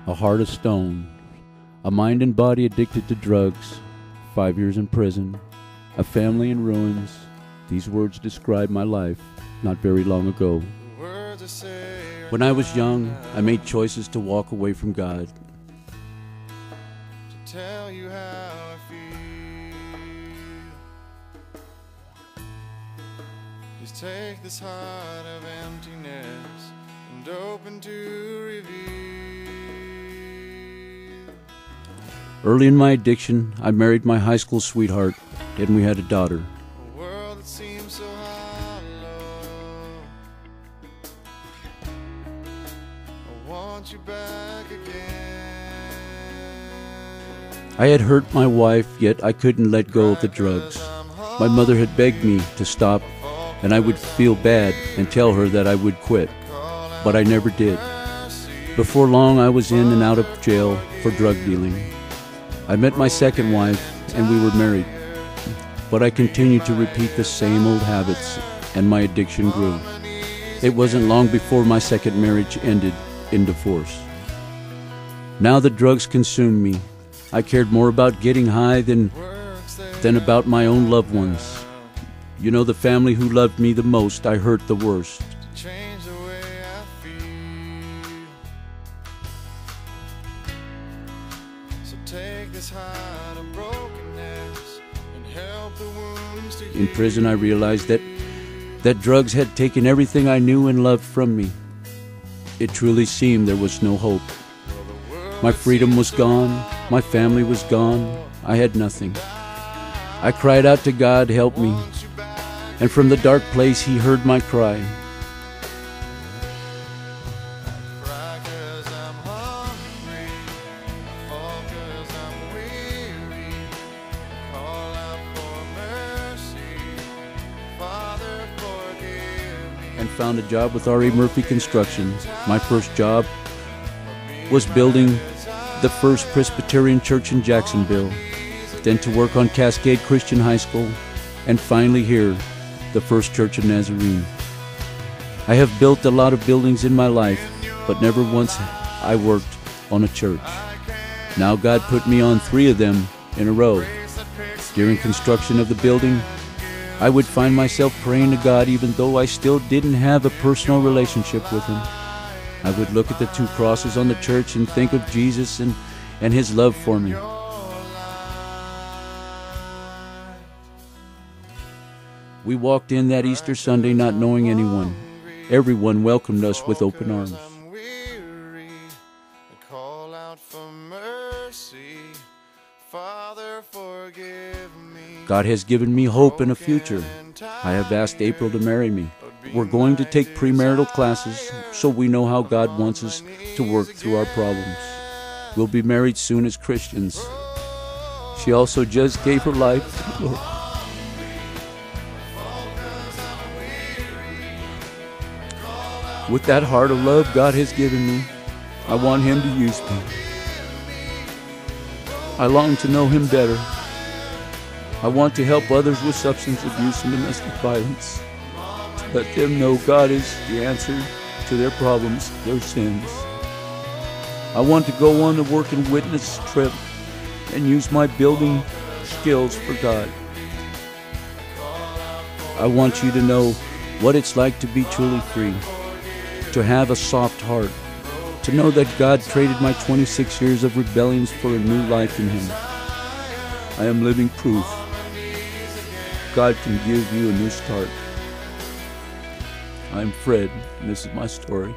a heart of stone, a mind and body addicted to drugs, 5 years in prison, a family in ruins. These words describe my life not very long ago. When I was young, I made choices to walk away from God. To tell you how I feel, please take this heart of emptiness and open to reveal. Early in my addiction, I married my high school sweetheart, and we had a daughter. A world that seems so hollow, I want you back again. I had hurt my wife, yet I couldn't let go of the drugs. My mother had begged me to stop, and I would feel bad and tell her that I would quit, but I never did. Before long, I was in and out of jail for drug dealing. I met my second wife, and we were married, but I continued to repeat the same old habits, and my addiction grew. It wasn't long before my second marriage ended in divorce. Now the drugs consumed me. I cared more about getting high than about my own loved ones. You know, the family who loved me the most, I hurt the worst. Change the way I feel. So take this heart of brokenness and help the wounds to heal. In prison, I realized that drugs had taken everything I knew and loved from me. It truly seemed there was no hope. My freedom was gone. My family was gone. I had nothing. I cried out to God, help me. And from the dark place, He heard my cry. Cry 'cause I'm hungry, I fall 'cause I'm weary, call out for mercy, Father forgive me. And found a job with R.E. Murphy Construction. My first job was building the First Presbyterian Church in Jacksonville, then to work on Cascade Christian High School, and finally here, the First Church of Nazarene. I have built a lot of buildings in my life, but never once I worked on a church. Now God put me on 3 of them in a row. During construction of the building, I would find myself praying to God even though I still didn't have a personal relationship with Him. I would look at the 2 crosses on the church and think of Jesus and His love for me. We walked in that Easter Sunday not knowing anyone. Everyone welcomed us with open arms. I'm weary, I call out for mercy, Father forgive me. God has given me hope and a future. I have asked April to marry me. We're going to take premarital classes so we know how God wants us to work through our problems. We'll be married soon as Christians. She also just gave her life to the Lord. With that heart of love God has given me, I want Him to use me. I long to know Him better. I want to help others with substance abuse and domestic violence. To let them know God is the answer to their problems, their sins. I want to go on the work and witness trip and use my building skills for God. I want you to know what it's like to be truly free, to have a soft heart, to know that God traded my 26 years of rebellions for a new life in Him. I am living proof God can give you a new start. I'm Fred, and this is my story.